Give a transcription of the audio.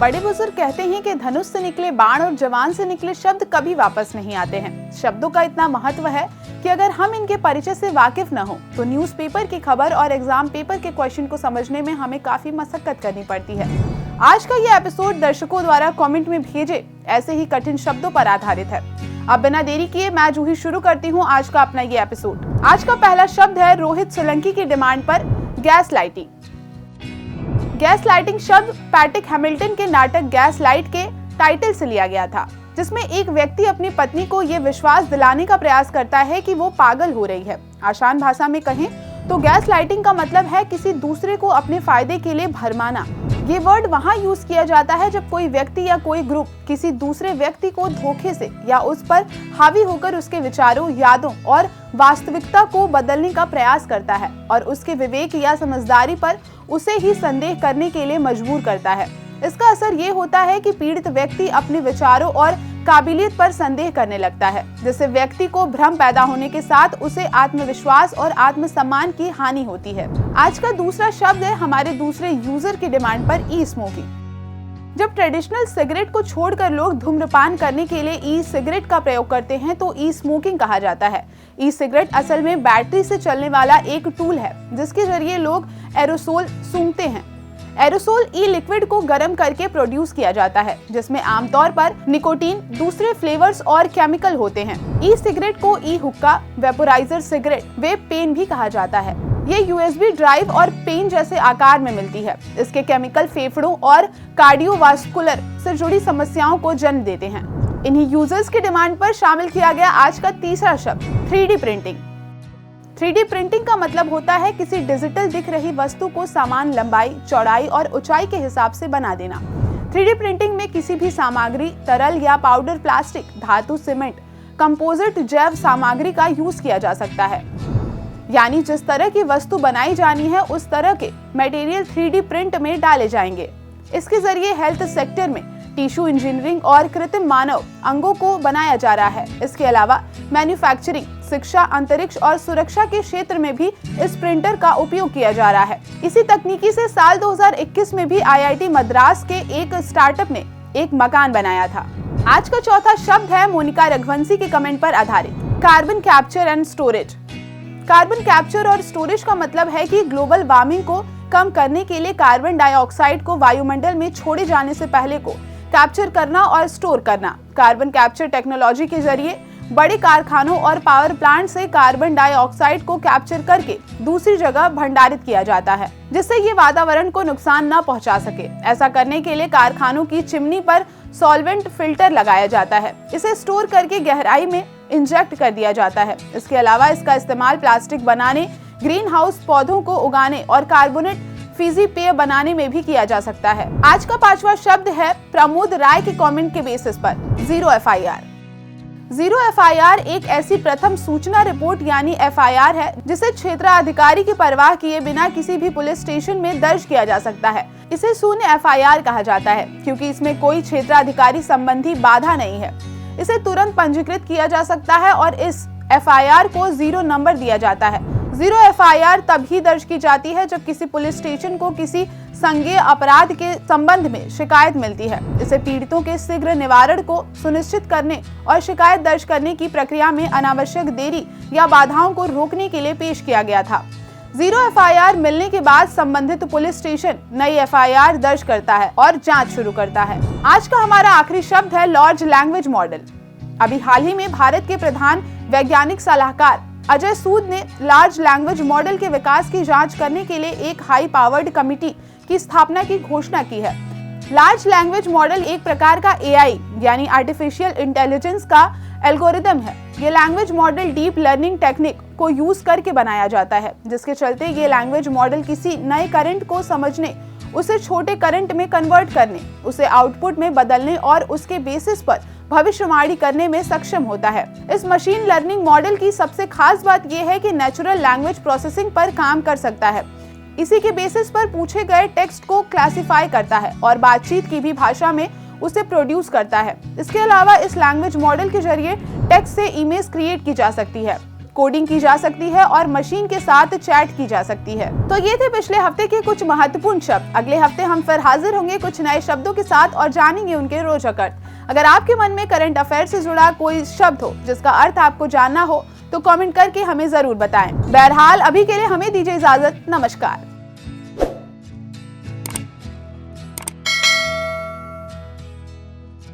बड़े बुजुर्ग कहते हैं कि धनुष से निकले बाण और जवान से निकले शब्द कभी वापस नहीं आते हैं। शब्दों का इतना महत्व है कि अगर हम इनके परिचय से वाकिफ न हो तो न्यूज़पेपर की खबर और एग्जाम पेपर के क्वेश्चन को समझने में हमें काफी मशक्कत करनी पड़ती है। आज का ये एपिसोड दर्शकों द्वारा कमेंट में भेजे ऐसे ही कठिन शब्दों पर आधारित है। अब बिना देरी किए मैं जूही शुरू करती हूँ आज का अपना ये एपिसोड। आज का पहला शब्द है रोहित सोलंकी की डिमांड पर गैस लाइटिंग। गैस लाइटिंग शब्द पैट्रिक हैमिल्टन के नाटक गैस लाइट के टाइटल से लिया गया था, जिसमें एक व्यक्ति अपनी पत्नी को ये विश्वास दिलाने का प्रयास करता है कि वो पागल हो रही है। आसान भाषा में कहें तो गैस लाइटिंग का मतलब है किसी दूसरे को अपने फायदे के लिए भरमाना। ये वर्ड वहाँ यूज किया जाता है जब कोई व्यक्ति या कोई ग्रुप किसी दूसरे व्यक्ति को धोखे से या उस पर हावी होकर उसके विचारों, यादों और वास्तविकता को बदलने का प्रयास करता है और उसके विवेक या समझदारी पर उसे ही संदेह करने के लिए मजबूर करता है। इसका असर ये होता है कि पीड़ित व्यक्ति अपने विचारों और काबिलियत पर संदेह करने लगता है, जिससे व्यक्ति को भ्रम पैदा होने के साथ उसे आत्मविश्वास और आत्मसम्मान की हानि होती है। आज का दूसरा शब्द है हमारे दूसरे यूजर की डिमांड पर ई स्मोकिंग। जब ट्रेडिशनल सिगरेट को छोड़कर लोग धूम्रपान करने के लिए ई सिगरेट का प्रयोग करते हैं तो ई स्मोकिंग कहा जाता है। ई सिगरेट असल में बैटरी से चलने वाला एक टूल है जिसके जरिए लोग एरोसोल सूंघते हैं। एरोसोल ई लिक्विड को गर्म करके प्रोड्यूस किया जाता है, जिसमें आमतौर पर निकोटीन, दूसरे फ्लेवर्स और केमिकल होते हैं। ई सिगरेट को ई हुक्का, वेपोराइजर सिगरेट, वेप पेन भी कहा जाता है। ये यूएसबी ड्राइव और पेन जैसे आकार में मिलती है। इसके केमिकल फेफड़ों और कार्डियोवास्कुलर से जुड़ी समस्याओं को जन्म देते हैं। इन्हीं यूजर्स की डिमांड पर शामिल किया गया आज का तीसरा शब्द 3D प्रिंटिंग। 3D प्रिंटिंग का मतलब होता है किसी डिजिटल दिख रही वस्तु को समान लंबाई, चौड़ाई और ऊंचाई के हिसाब से बना देना। 3D प्रिंटिंग में किसी भी सामग्री, तरल या पाउडर, प्लास्टिक, धातु, सीमेंट, कंपोजिट, जैव सामग्री का यूज किया जा सकता है। यानी जिस तरह की वस्तु बनाई जानी है उस तरह के मटेरियल 3D प्रिंट में डाले जाएंगे। इसके जरिए हेल्थ सेक्टर में टिश्यू इंजीनियरिंग और कृत्रिम मानव अंगों को बनाया जा रहा है। इसके अलावा मैन्युफैक्चरिंग, शिक्षा, अंतरिक्ष और सुरक्षा के क्षेत्र में भी इस प्रिंटर का उपयोग किया जा रहा है। इसी तकनीकी से साल 2021 में भी IIT मद्रास के एक स्टार्टअप ने एक मकान बनाया था। आज का चौथा शब्द है मोनिका रघुवंशी के कमेंट पर आधारित carbon capture and storage. Carbon capture और स्टोरेज का मतलब है कि ग्लोबल वार्मिंग को कम करने के लिए कार्बन डाइऑक्साइड को वायुमंडल में छोड़े जाने से पहले को कैप्चर करना और स्टोर करना। कार्बन कैप्चर टेक्नोलॉजी के जरिए बड़े कारखानों और पावर प्लांट से कार्बन डाइऑक्साइड को कैप्चर करके दूसरी जगह भंडारित किया जाता है, जिससे ये वातावरण को नुकसान न पहुंचा सके। ऐसा करने के लिए कारखानों की चिमनी पर सॉल्वेंट फिल्टर लगाया जाता है। इसे स्टोर करके गहराई में इंजेक्ट कर दिया जाता है। इसके अलावा इसका इस्तेमाल प्लास्टिक बनाने, ग्रीन हाउस पौधों को उगाने और कार्बोनेट फिजी पेय बनाने में भी किया जा सकता है। आज का पांचवा शब्द है प्रमोद राय के कमेंट के बेसिस पर जीरो FIR। जीरो FIR एक ऐसी प्रथम सूचना रिपोर्ट यानी FIR है जिसे क्षेत्राधिकारी की परवाह किए बिना किसी भी पुलिस स्टेशन में दर्ज किया जा सकता है। इसे शून्य FIR कहा जाता है क्योंकि इसमें कोई क्षेत्राधिकारी संबंधी बाधा नहीं है। इसे तुरंत पंजीकृत किया जा सकता है और इस FIR को 0 नंबर दिया जाता है। जीरो FIR तभी दर्ज की जाती है जब किसी पुलिस स्टेशन को किसी संज्ञेय अपराध के संबंध में शिकायत मिलती है। इसे पीड़ितों के शीघ्र निवारण को सुनिश्चित करने और शिकायत दर्ज करने की प्रक्रिया में अनावश्यक देरी या बाधाओं को रोकने के लिए पेश किया गया था। जीरो FIR मिलने के बाद संबंधित पुलिस स्टेशन नई FIR दर्ज करता है और जांच शुरू करता है। आज का हमारा आखिरी शब्द है लार्ज लैंग्वेज मॉडल। अभी हाल ही में भारत के प्रधान वैज्ञानिक सलाहकार अजय सूद ने लार्ज लैंग्वेज मॉडल के विकास की जांच करने के लिए एक हाई पावर्ड कमिटी की स्थापना की घोषणा की है। लार्ज लैंग्वेज मॉडल एक प्रकार का AI यानी आर्टिफिशियल इंटेलिजेंस का एल्गोरिदम है। ये language model deep learning technique को यूज करके बनाया जाता है, जिसके चलते ये लैंग्वेज मॉडल किसी नए करंट को समझने, उसे छोटे करंट में कन्वर्ट करने, उसे आउटपुट में बदलने और उसके बेसिस पर भविष्यवाणी करने में सक्षम होता है। इस मशीन लर्निंग मॉडल की सबसे खास बात यह है कि नेचुरल लैंग्वेज प्रोसेसिंग पर काम कर सकता है। इसी के बेसिस पर पूछे गए टेक्स्ट को क्लासिफाई करता है और बातचीत की भी भाषा में उसे प्रोड्यूस करता है। इसके अलावा इस लैंग्वेज मॉडल के जरिए टेक्स्ट से इमेज क्रिएट की जा सकती है। कोडिंग की जा सकती है और मशीन के साथ चैट की जा सकती है। तो ये थे पिछले हफ्ते के कुछ महत्वपूर्ण शब्द। अगले हफ्ते हम फिर हाजिर होंगे कुछ नए शब्दों के साथ और जानेंगे उनके रोचक अर्थ। अगर आपके मन में करंट अफेयर से जुड़ा कोई शब्द हो जिसका अर्थ आपको जानना हो तो कमेंट करके हमें जरूर बताएं। बहरहाल अभी के लिए हमें दीजिए इजाजत। नमस्कार।